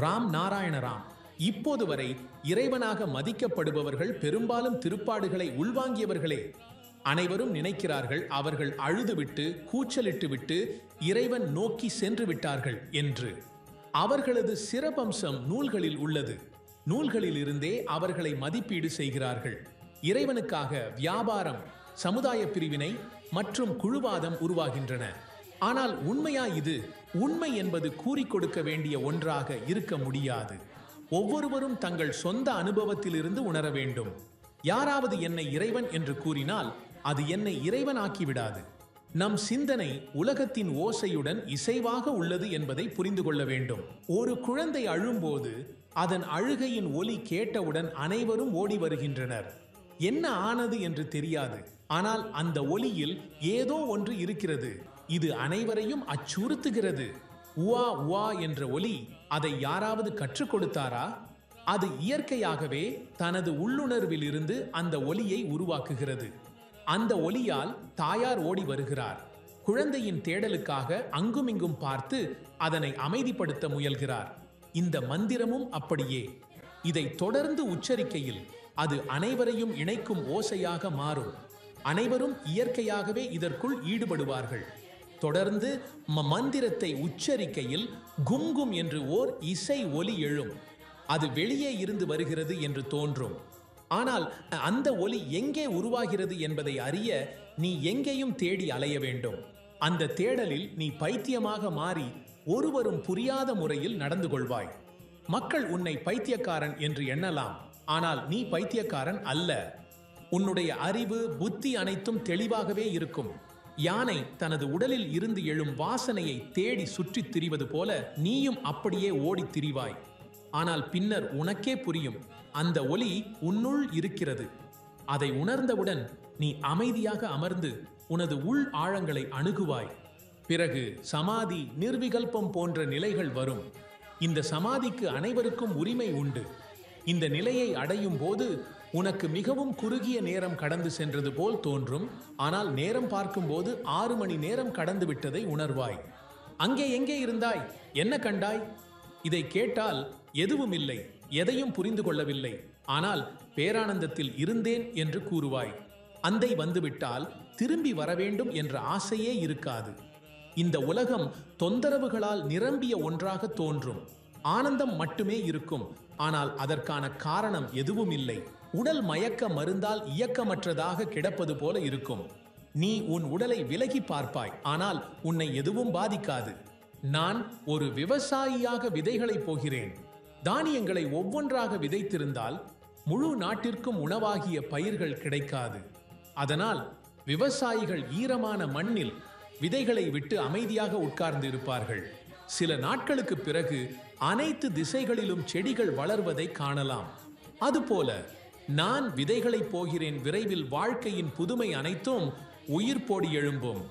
ராம் நாராயண ராம். இப்போது வரை இறைவனாக மதிக்கப்படுபவர்கள் பெரும்பாலும் திருப்பாடுகளை உள்வாங்கியவர்களே. அனைவரும் நினைக்கிறார்கள் அவர்கள் அழுதுவிட்டு கூச்சலிட்டு விட்டு இறைவன் நோக்கி சென்று விட்டார்கள் என்று. அவர்களது சிறப்பம்சம் நூல்களில் உள்ளது. நூல்களில் இருந்தே அவர்களை மதிப்பீடு செய்கிறார்கள். இறைவனுக்காக வியாபாரம், சமுதாய பிரிவினை மற்றும் குழுவாதம் உருவாகின்றன. ஆனால் உண்மையா இது? உண்மை என்பது கூறிக் கொடுக்க வேண்டிய ஒன்றாக இருக்க முடியாது. ஒவ்வொருவரும் தங்கள் சொந்த அனுபவத்திலிருந்து உணர வேண்டும். யாராவது என்னை இறைவன் என்று கூறினால் அது என்னை இறைவன் ஆக்கிவிடாது. நம் சிந்தனை உலகத்தின் ஓசையுடன் இசைவாக உள்ளது என்பதை புரிந்து கொள்ள வேண்டும். ஒரு குழந்தை அழும்போது அதன் அழுகையின் ஒலி கேட்டவுடன் அனைவரும் ஓடி வருகின்றனர். என்ன ஆனது என்று தெரியாது. ஆனால் அந்த ஒலியில் ஏதோ ஒன்று இருக்கிறது. இது அனைவரையும் அச்சுறுத்துகிறது. உவா உவா என்ற ஒலி, அதை யாராவது கற்றுக் கொடுத்தாரா? அது இயற்கையாகவே தனது உள்ளுணர்வில் இருந்து அந்த ஒலியை உருவாக்குகிறது. அந்த ஒலியால் தாயார் ஓடி வருகிறார். குழந்தையின் தேடலுக்காக அங்குமிங்கும் பார்த்து அதனை அமைதிப்படுத்த முயல்கிறார். இந்த மந்திரமும் அப்படியே. இதை தொடர்ந்து உச்சரிக்கையில் அது அனைவரையும் இணைக்கும் ஓசையாக மாறும். அனைவரும் இயற்கையாகவே இதற்குள் ஈடுபடுவார்கள். தொடர்ந்து மந்திரத்தை உச்சரிக்கையில் கும்கும் என்று ஓர் இசை ஒலி எழும். அது வெளியே இருந்து வருகிறது என்று தோன்றும். ஆனால் அந்த ஒலி எங்கே உருவாகிறது என்பதை அறிய நீ எங்கேயும் தேடி அலைய வேண்டும். அந்த தேடலில் நீ பைத்தியமாக மாறி ஒருவரும் புரியாத முறையில் நடந்து கொள்வாய். மக்கள் உன்னை பைத்தியக்காரன் என்று எண்ணலாம். ஆனால் நீ பைத்தியக்காரன் அல்ல. உன்னுடைய அறிவு, புத்தி அனைத்தும் தெளிவாகவே இருக்கும். யானை தனது உடலில் இருந்து எழும் வாசனையை தேடி சுற்றித் திரிவது போல நீயும் அப்படியே ஓடித் திரிவாய். ஆனால் பின்னர் உனக்கே புரியும், அந்த ஒலி உன்னுள் இருக்கிறது. அதை உணர்ந்தவுடன் நீ அமைதியாக அமர்ந்து உனது உள் ஆழங்களை அணுகுவாய். பிறகு சமாதி, நிர்விகல்பம் போன்ற நிலைகள் வரும். இந்த சமாதிக்கு அனைவருக்கும் உரிமை உண்டு. இந்த நிலையை அடையும் போது உனக்கு மிகவும் குறுகிய நேரம் கடந்து சென்றது போல் தோன்றும். ஆனால் நேரம் பார்க்கும்போது 6 மணி நேரம் கடந்து விட்டதை உணர்வாய். அங்கே எங்கே இருந்தாய்? என்ன கண்டாய்? இதை கேட்டால் எதுவும் இல்லை, எதையும் புரிந்து கொள்ளவில்லை, ஆனால் பேரானந்தத்தில் இருந்தேன் என்று கூறுவாய். அந்தை வந்துவிட்டால் திரும்பி வர வேண்டும் என்ற ஆசையே இருக்காது. இந்த உலகம் தொந்தரவுகளால் நிரம்பிய ஒன்றாக தோன்றும். ஆனந்தம் மட்டுமே இருக்கும். ஆனால் அதற்கான காரணம் எதுவும் இல்லை. உடல் மயக்க மருந்தால் இயக்கமற்றதாக கிடப்பது போல இருக்கும். நீ உன் உடலை விலகி பார்ப்பாய், ஆனால் உன்னை எதுவும் பாதிக்காது. நான் ஒரு விவசாயியாக விதைகளை போகிறேன். தானியங்களை ஒவ்வொன்றாக விதைத்திருந்தால் முழு நாட்டிற்கும் உணவாகிய பயிர்கள் கிடைக்காது. அதனால் விவசாயிகள் ஈரமான மண்ணில் விதைகளை விட்டு அமைதியாக உட்கார்ந்து இருப்பார்கள். சில நாட்களுக்கு பிறகு அனைத்து திசைகளிலும் செடிகள் வளர்வதை காணலாம். அதுபோல நான் விதைகளை போகிறேன். விரைவில் வாழ்க்கையின் புதுமை அனைத்தும் உயிர் போடி எழும்பும்.